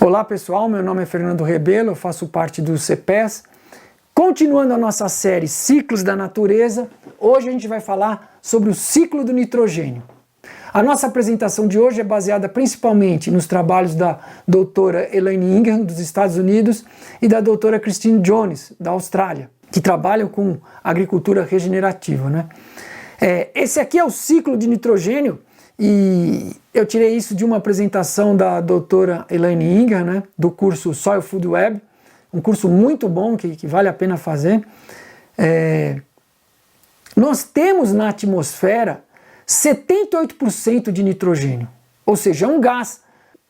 Olá pessoal, meu nome é Fernando Rebelo, eu faço parte do CPES. Continuando a nossa série Ciclos da Natureza, hoje a gente vai falar sobre o ciclo do nitrogênio. A nossa apresentação de hoje é baseada principalmente nos trabalhos da doutora Elaine Ingham, dos Estados Unidos, e da doutora Christine Jones, da Austrália, que trabalham com agricultura regenerativa, né? Esse aqui é o ciclo de nitrogênio, e eu tirei isso de uma apresentação da doutora Elaine Ingham, né, do curso Soil Food Web, um curso muito bom que vale a pena fazer. Nós temos na atmosfera 78% de nitrogênio, ou seja, é um gás,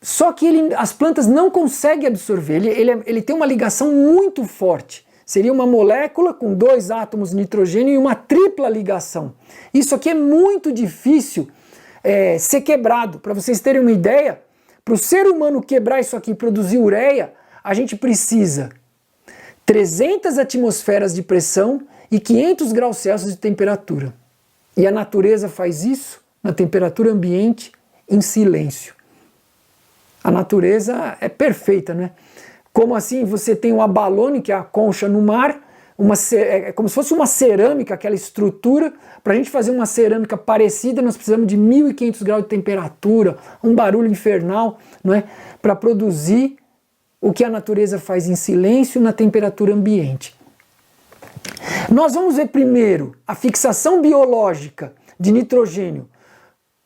só que as plantas não conseguem absorver, ele tem uma ligação muito forte. Seria uma molécula com 2 átomos de nitrogênio e uma tripla ligação. Isso aqui é muito difícil ser quebrado. Para vocês terem uma ideia, para o ser humano quebrar isso aqui e produzir ureia, a gente precisa 300 atmosferas de pressão e 500 graus Celsius de temperatura. E a natureza faz isso na temperatura ambiente, em silêncio. A natureza é perfeita, né? Como assim você tem um abalone, que é a concha no mar, é como se fosse uma cerâmica, aquela estrutura. Para a gente fazer uma cerâmica parecida, nós precisamos de 1500 graus de temperatura, um barulho infernal, não é? Para produzir o que a natureza faz em silêncio na temperatura ambiente. Nós vamos ver primeiro a fixação biológica de nitrogênio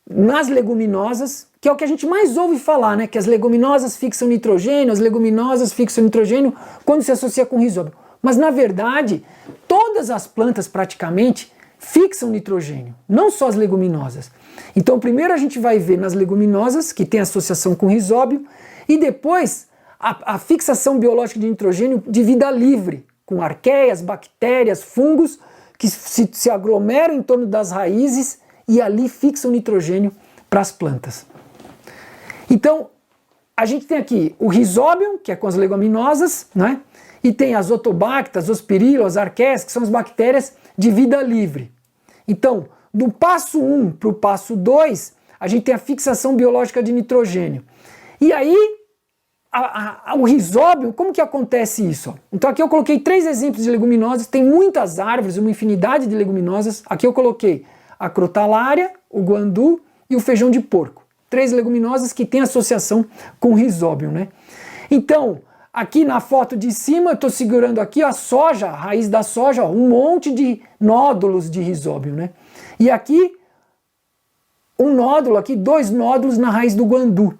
nas leguminosas, que é o que a gente mais ouve falar, né? Que as leguminosas fixam nitrogênio, as leguminosas fixam nitrogênio quando se associa com risóbio. Mas na verdade, todas as plantas praticamente fixam nitrogênio, não só as leguminosas. Então primeiro a gente vai ver nas leguminosas, que tem associação com risóbio, e depois a fixação biológica de nitrogênio de vida livre, com arqueias, bactérias, fungos, que se aglomeram em torno das raízes e ali fixam nitrogênio para as plantas. Então, a gente tem aqui o risóbio, que é com as leguminosas, né? E tem as otobactas, ospirilo, as arqueias, que são as bactérias de vida livre. Então, do passo 1 para o passo 2, a gente tem a fixação biológica de nitrogênio. E aí, o risóbio, como que acontece isso? Então aqui eu coloquei 3 exemplos de leguminosas, tem muitas árvores, uma infinidade de leguminosas. Aqui eu coloquei a crotalária, o guandu e o feijão de porco. 3 leguminosas que têm associação com risóbio, né? Então, aqui na foto de cima, eu estou segurando aqui a soja, a raiz da soja, ó, um monte de nódulos de risóbio, né? E aqui, um nódulo aqui, 2 nódulos na raiz do guandu.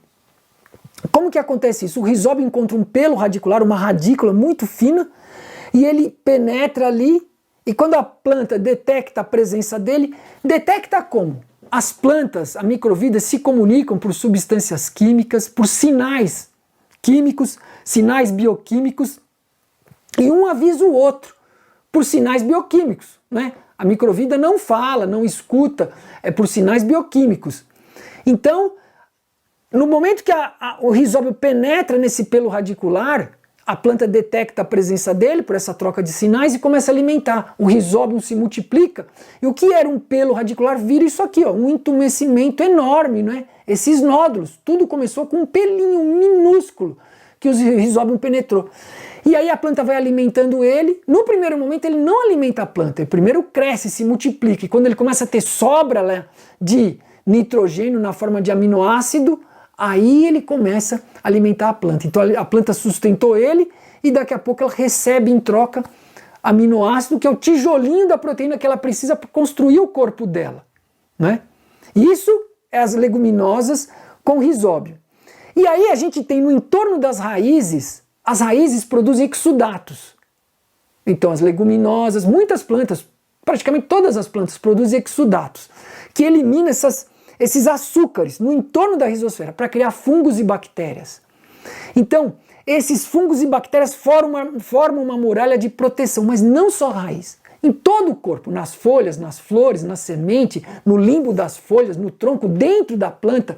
Como que acontece isso? O risóbio encontra um pelo radicular, uma radícula muito fina, e ele penetra ali, e quando a planta detecta a presença dele, detecta como? As plantas, a microvida, se comunicam por substâncias químicas, por sinais químicos, sinais bioquímicos, e um avisa o outro por sinais bioquímicos, né? A microvida não fala, não escuta, é por sinais bioquímicos. Então, no momento que o risóbio penetra nesse pelo radicular, a planta detecta a presença dele por essa troca de sinais e começa a alimentar. O risóbio se multiplica e o que era um pelo radicular vira isso aqui, ó, um entumecimento enorme, né? Esses nódulos, tudo começou com um pelinho minúsculo que o risóbio penetrou. E aí a planta vai alimentando ele. No primeiro momento ele não alimenta a planta, ele primeiro cresce, se multiplica, e quando ele começa a ter sobra de nitrogênio na forma de aminoácido, aí ele começa a alimentar a planta. Então a planta sustentou ele e daqui a pouco ela recebe em troca aminoácido, que é o tijolinho da proteína que ela precisa para construir o corpo dela, né? Isso é as leguminosas com risóbio. E aí a gente tem no entorno das raízes, as raízes produzem exudatos. Então as leguminosas, muitas plantas, praticamente todas as plantas produzem exudatos, que eliminam esses açúcares no entorno da rizosfera para criar fungos e bactérias. Então, esses fungos e bactérias formam uma muralha de proteção, mas não só a raiz. Em todo o corpo, nas folhas, nas flores, na semente, no limbo das folhas, no tronco, dentro da planta,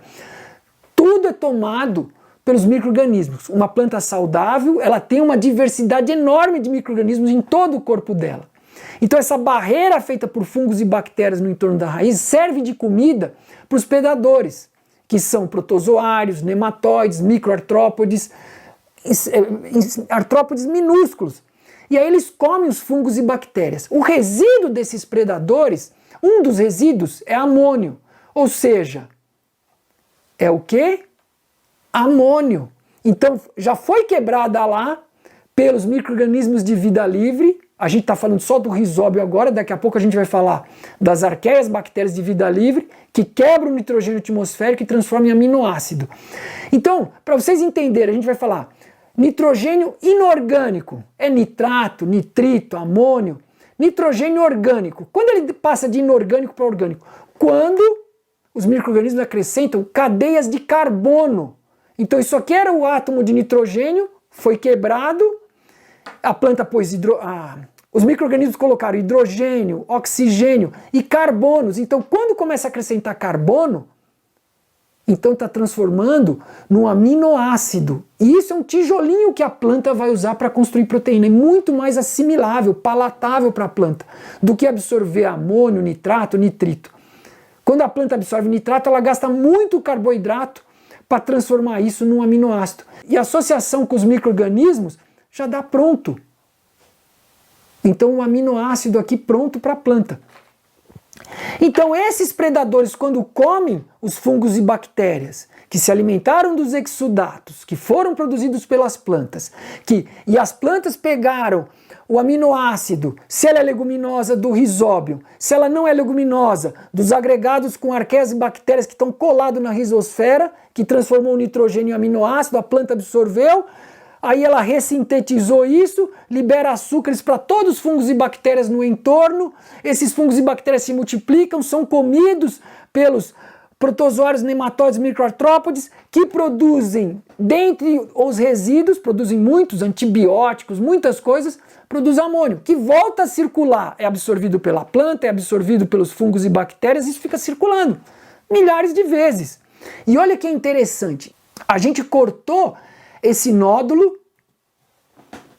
tudo é tomado pelos micro-organismos. Uma planta saudável, ela tem uma diversidade enorme de micro-organismos em todo o corpo dela. Então essa barreira feita por fungos e bactérias no entorno da raiz serve de comida para os predadores. que são protozoários, nematóides, microartrópodes, artrópodes minúsculos. E aí eles comem os fungos e bactérias. O resíduo desses predadores, um dos resíduos é amônio, ou seja, é o quê? Amônio. Então já foi quebrada lá pelos micro-organismos de vida livre. A gente está falando só do rizóbio agora, daqui a pouco a gente vai falar das arqueias, bactérias de vida livre, que quebram o nitrogênio atmosférico e transformam em aminoácido. Então, para vocês entenderem, a gente vai falar nitrogênio inorgânico, é nitrato, nitrito, amônio. Nitrogênio orgânico, quando ele passa de inorgânico para orgânico? Quando os micro-organismos acrescentam cadeias de carbono. Então isso aqui era o átomo de nitrogênio, foi quebrado, a planta pôs os micro-organismos colocaram hidrogênio, oxigênio e carbonos. Então quando começa a acrescentar carbono, então está transformando num aminoácido. E isso é um tijolinho que a planta vai usar para construir proteína. É muito mais assimilável, palatável para a planta, do que absorver amônio, nitrato, nitrito. Quando a planta absorve nitrato, ela gasta muito carboidrato para transformar isso num aminoácido. E a associação com os micro-organismos já dá pronto. Então um aminoácido aqui pronto para a planta. Então esses predadores, quando comem os fungos e bactérias que se alimentaram dos exudatos, que foram produzidos pelas plantas, e as plantas pegaram o aminoácido, se ela é leguminosa, do rizóbio, se ela não é leguminosa, dos agregados com arqueias e bactérias que estão colados na rizosfera, que transformou o nitrogênio em aminoácido, a planta absorveu, aí ela ressintetizou isso, libera açúcares para todos os fungos e bactérias no entorno, esses fungos e bactérias se multiplicam, são comidos pelos protozoários, nematóides, microartrópodes, que produzem, dentre os resíduos, produzem muitos antibióticos, muitas coisas, produz amônio, que volta a circular, é absorvido pela planta, é absorvido pelos fungos e bactérias, isso fica circulando milhares de vezes. E olha que interessante, a gente cortou esse nódulo,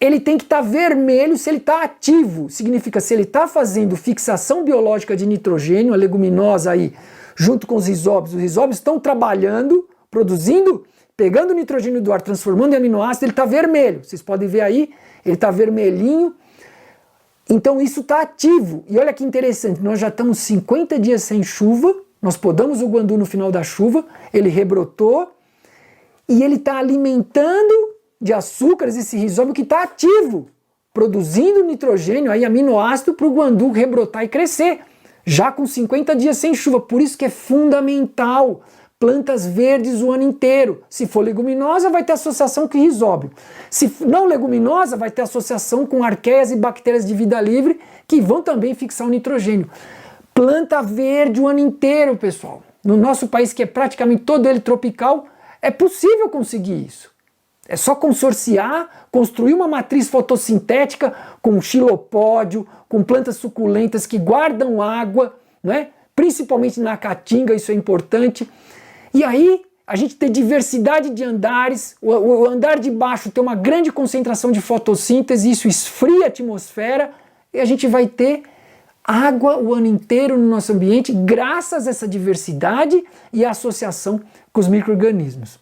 ele tem que estar vermelho se ele está ativo, significa se ele está fazendo fixação biológica de nitrogênio, a leguminosa aí, junto com os rizóbios estão trabalhando, produzindo, pegando o nitrogênio do ar, transformando em aminoácido, ele está vermelho, vocês podem ver aí, ele está vermelhinho, então isso está ativo. E olha que interessante, nós já estamos 50 dias sem chuva, nós podamos o guandu no final da chuva, ele rebrotou, e ele está alimentando de açúcares esse rizóbio que está ativo, produzindo nitrogênio, aí aminoácido para o guandu rebrotar e crescer, já com 50 dias sem chuva. Por isso que é fundamental plantas verdes o ano inteiro. Se for leguminosa, vai ter associação com rizóbio. Se não leguminosa, vai ter associação com arqueias e bactérias de vida livre, que vão também fixar o nitrogênio. Planta verde o ano inteiro, pessoal. No nosso país, que é praticamente todo ele tropical, é possível conseguir isso. É só consorciar, construir uma matriz fotossintética com xilopódio, com plantas suculentas que guardam água, né? Principalmente na caatinga, isso é importante. E aí a gente tem diversidade de andares, o andar de baixo tem uma grande concentração de fotossíntese, isso esfria a atmosfera e a gente vai ter água o ano inteiro no nosso ambiente graças a essa diversidade e a associação com os micro-organismos.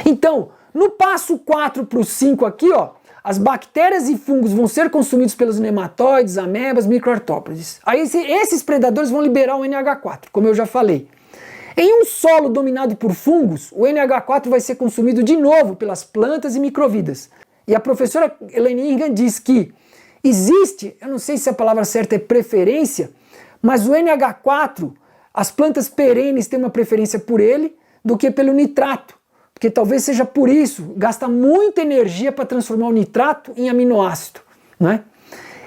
Então, no passo 4 para o 5 aqui, ó, as bactérias e fungos vão ser consumidos pelos nematóides, amebas, microartrópodes. Aí esses predadores vão liberar o NH4, como eu já falei. Em um solo dominado por fungos, o NH4 vai ser consumido de novo pelas plantas e microvidas. E a professora Elaine Ingham diz que existe, eu não sei se a palavra certa é preferência, mas o NH4, as plantas perenes têm uma preferência por ele do que pelo nitrato. Porque talvez seja por isso, gasta muita energia para transformar o nitrato em aminoácido, né?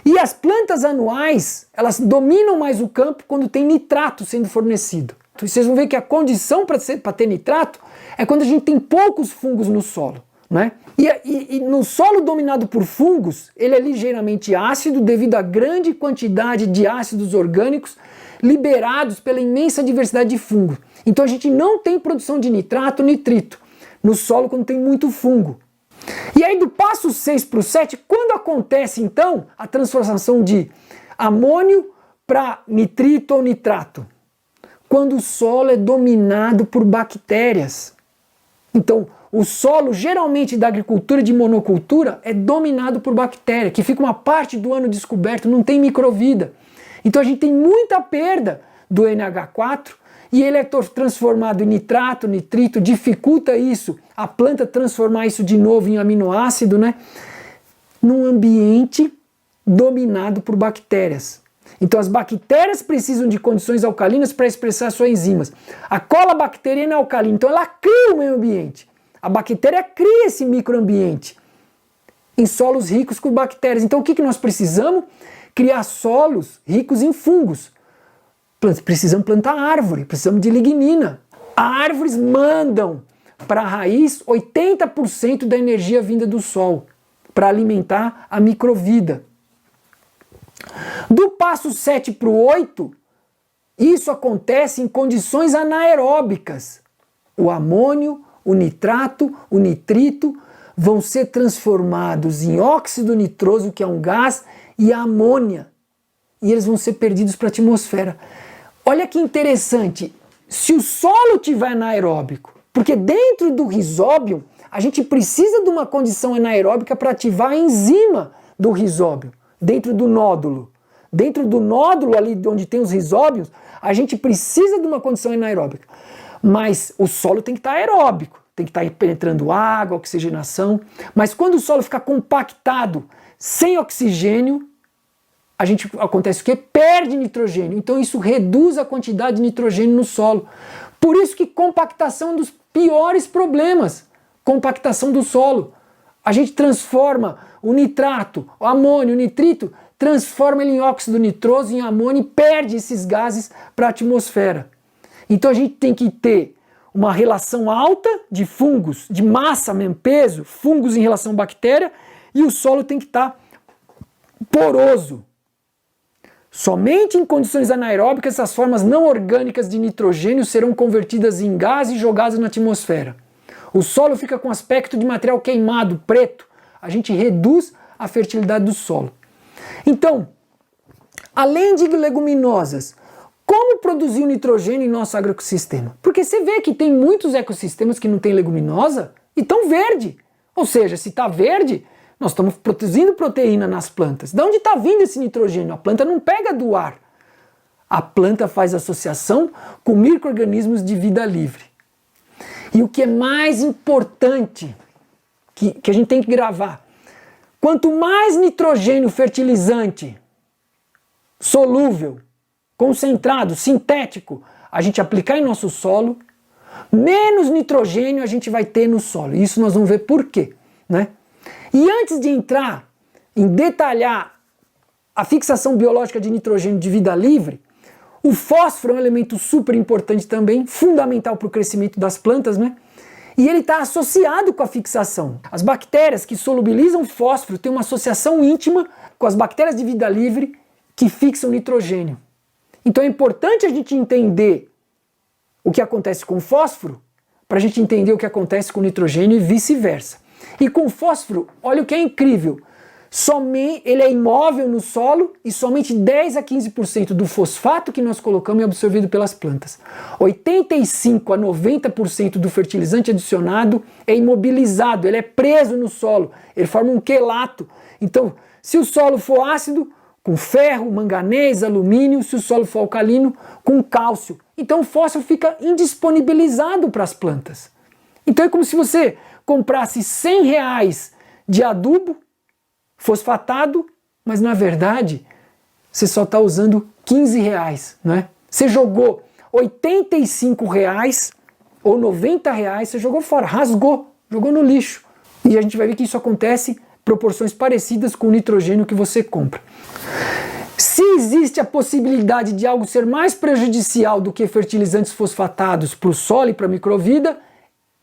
E as plantas anuais, elas dominam mais o campo quando tem nitrato sendo fornecido. Então, vocês vão ver que a condição para ter nitrato é quando a gente tem poucos fungos no solo, né? E no solo dominado por fungos, ele é ligeiramente ácido devido à grande quantidade de ácidos orgânicos liberados pela imensa diversidade de fungos. Então a gente não tem produção de nitrato, nitrito no solo quando tem muito fungo. E aí do passo 6 para o 7, quando acontece então a transformação de amônio para nitrito ou nitrato? quando o solo é dominado por bactérias. Então, o solo, geralmente da agricultura de monocultura, é dominado por bactéria, que fica uma parte do ano descoberto, não tem microvida. Então a gente tem muita perda do NH4 e ele é transformado em nitrato, nitrito, dificulta isso, a planta transformar isso de novo em aminoácido, né? Num ambiente dominado por bactérias. Então as bactérias precisam de condições alcalinas para expressar suas enzimas. A cola bacteriana é alcalina, então ela cria o meio ambiente. A bactéria cria esse microambiente em solos ricos com bactérias. Então o que nós precisamos? Criar solos ricos em fungos. Precisamos plantar árvore, precisamos de lignina. Árvores mandam para a raiz 80% da energia vinda do sol para alimentar a microvida. Do passo 7 para o 8, isso acontece em condições anaeróbicas. O amônio, o nitrato, o nitrito vão ser transformados em óxido nitroso, que é um gás, e a amônia. E eles vão ser perdidos para a atmosfera. Olha que interessante, se o solo estiver anaeróbico, porque dentro do rizóbio a gente precisa de uma condição anaeróbica para ativar a enzima do rizóbio, dentro do nódulo. Dentro do nódulo ali onde tem os rizóbios, a gente precisa de uma condição anaeróbica. Mas o solo tem que estar aeróbico, tem que estar penetrando água, oxigenação. Mas quando o solo fica compactado, sem oxigênio, acontece o quê? Perde nitrogênio. Então isso reduz a quantidade de nitrogênio no solo. Por isso que compactação é um dos piores problemas. Compactação do solo. A gente transforma o nitrato, o amônio, o nitrito, transforma ele em óxido nitroso, em amônio e perde esses gases para a atmosfera. Então a gente tem que ter uma relação alta de fungos, de massa mesmo, peso, fungos em relação à bactéria, e o solo tem que estar poroso. Somente em condições anaeróbicas essas formas não orgânicas de nitrogênio serão convertidas em gás e jogadas na atmosfera. O solo fica com aspecto de material queimado, preto. A gente reduz a fertilidade do solo. Então, além de leguminosas, como produzir o nitrogênio em nosso agroecossistema? Porque você vê que tem muitos ecossistemas que não tem leguminosa e estão verde. Ou seja, se está verde, nós estamos produzindo proteína nas plantas. De onde está vindo esse nitrogênio? A planta não pega do ar. A planta faz associação com micro-organismos de vida livre. E o que é mais importante, que a gente tem que gravar, quanto mais nitrogênio fertilizante, solúvel, concentrado, sintético, a gente aplicar em nosso solo, menos nitrogênio a gente vai ter no solo. E isso nós vamos ver por quê, né? E antes de entrar em detalhar a fixação biológica de nitrogênio de vida livre, o fósforo é um elemento super importante também, fundamental para o crescimento das plantas, né? E ele está associado com a fixação. As bactérias que solubilizam fósforo têm uma associação íntima com as bactérias de vida livre que fixam nitrogênio. Então é importante a gente entender o que acontece com o fósforo para a gente entender o que acontece com o nitrogênio e vice-versa. E com o fósforo, olha o que é incrível, ele é imóvel no solo e somente 10 a 15% do fosfato que nós colocamos é absorvido pelas plantas. 85 a 90% do fertilizante adicionado é imobilizado, ele é preso no solo, ele forma um quelato. Então, se o solo for ácido, com ferro, manganês, alumínio, se o solo for alcalino, com cálcio. Então o fósforo fica indisponibilizado para as plantas. Então é como se você comprasse R$100 de adubo fosfatado, mas na verdade você só está usando R$15, né? Você jogou R$85 ou R$90, você jogou fora, rasgou, jogou no lixo. E a gente vai ver que isso acontece em proporções parecidas com o nitrogênio que você compra. Se existe a possibilidade de algo ser mais prejudicial do que fertilizantes fosfatados para o solo e para a microvida,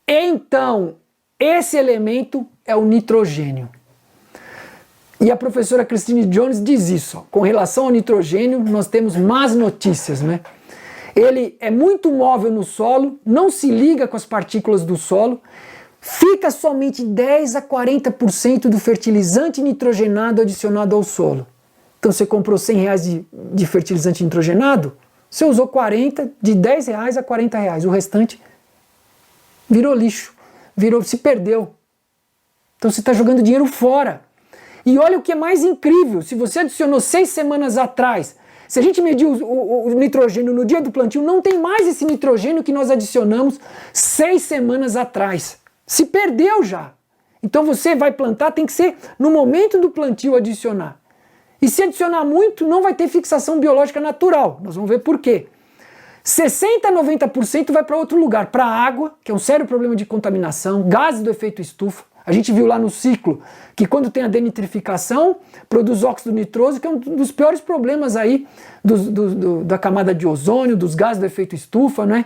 então esse elemento é o nitrogênio. E a professora Christine Jones diz isso, ó, com relação ao nitrogênio nós temos más notícias, né? Ele é muito móvel no solo, não se liga com as partículas do solo, fica somente 10 a 40% do fertilizante nitrogenado adicionado ao solo. Então você comprou R$100 de fertilizante nitrogenado, Você usou 40, de 10 reais a 40 reais. O restante virou lixo, se perdeu. Então você está jogando dinheiro fora. E olha o que é mais incrível, se você adicionou 6 semanas atrás, se a gente medir o nitrogênio no dia do plantio, não tem mais esse nitrogênio que nós adicionamos 6 semanas atrás. Se perdeu já. Então você vai plantar, tem que ser no momento do plantio adicionar. E se adicionar muito, não vai ter fixação biológica natural. Nós vamos ver por quê. 60% a 90% vai para outro lugar, para a água, que é um sério problema de contaminação, gases do efeito estufa. A gente viu lá no ciclo que quando tem a denitrificação, produz óxido nitroso, que é um dos piores problemas aí da camada de ozônio, dos gases do efeito estufa, né?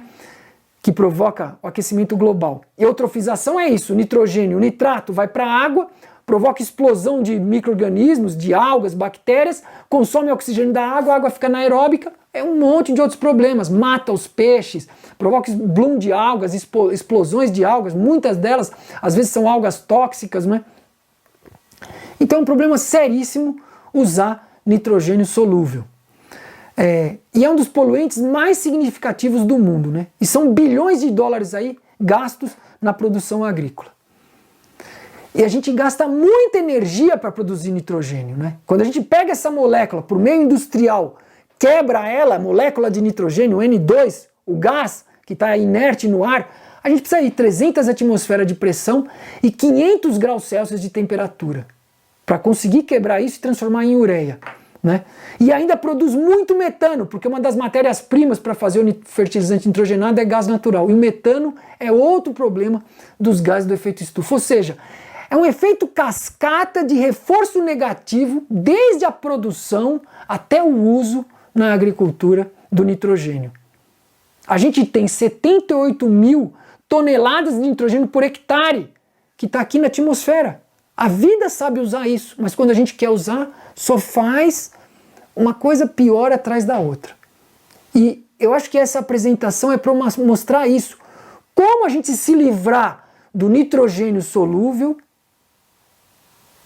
Que provoca o aquecimento global. Eutrofização é isso, nitrogênio, nitrato vai para a água, provoca explosão de micro-organismos, de algas, bactérias, consome oxigênio da água, a água fica anaeróbica, é um monte de outros problemas, mata os peixes, provoca bloom de algas, explosões de algas, muitas delas às vezes são algas tóxicas, né? Então é um problema seríssimo usar nitrogênio solúvel. E é um dos poluentes mais significativos do mundo, né? E são bilhões de dólares aí gastos na produção agrícola. E a gente gasta muita energia para produzir nitrogênio, né? Quando a gente pega essa molécula por meio industrial, quebra ela, a molécula de nitrogênio, N2, o gás que está inerte no ar, a gente precisa de 300 atmosferas de pressão e 500 graus Celsius de temperatura para conseguir quebrar isso e transformar em ureia, né? E ainda produz muito metano, porque uma das matérias-primas para fazer o fertilizante nitrogenado é gás natural. E o metano é outro problema dos gases do efeito estufa. Ou seja, é um efeito cascata de reforço negativo desde a produção até o uso na agricultura do nitrogênio. A gente tem 78 mil toneladas de nitrogênio por hectare que está aqui na atmosfera. A vida sabe usar isso, mas quando a gente quer usar, só faz uma coisa pior atrás da outra. E eu acho que essa apresentação é para mostrar isso. Como a gente se livrar do nitrogênio solúvel,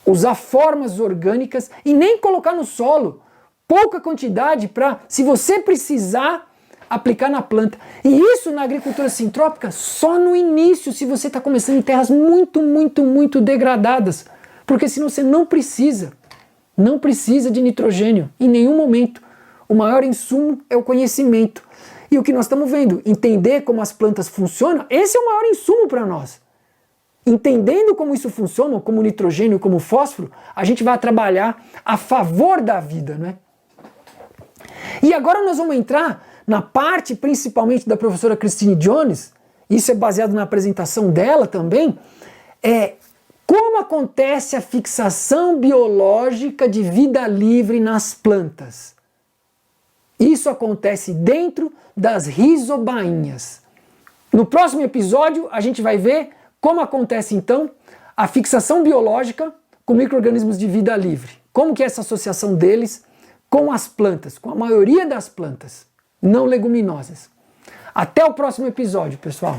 usar formas orgânicas e nem colocar no solo. Pouca quantidade para, se você precisar, aplicar na planta. E isso na agricultura sintrópica só no início, se você está começando em terras muito degradadas. Porque senão você não precisa de nitrogênio em nenhum momento. O maior insumo é o conhecimento. E o que nós estamos vendo, entender como as plantas funcionam, esse é o maior insumo para nós. Entendendo como isso funciona, como o nitrogênio, como o fósforo, a gente vai trabalhar a favor da vida, né? E agora nós vamos entrar na parte principalmente da professora Christine Jones, isso é baseado na apresentação dela também, como acontece a fixação biológica de vida livre nas plantas. Isso acontece dentro das rizobainhas. No próximo episódio a gente vai ver como acontece então a fixação biológica com micro-organismos de vida livre. Como que é essa associação deles com as plantas, com a maioria das plantas não leguminosas. Até o próximo episódio, pessoal!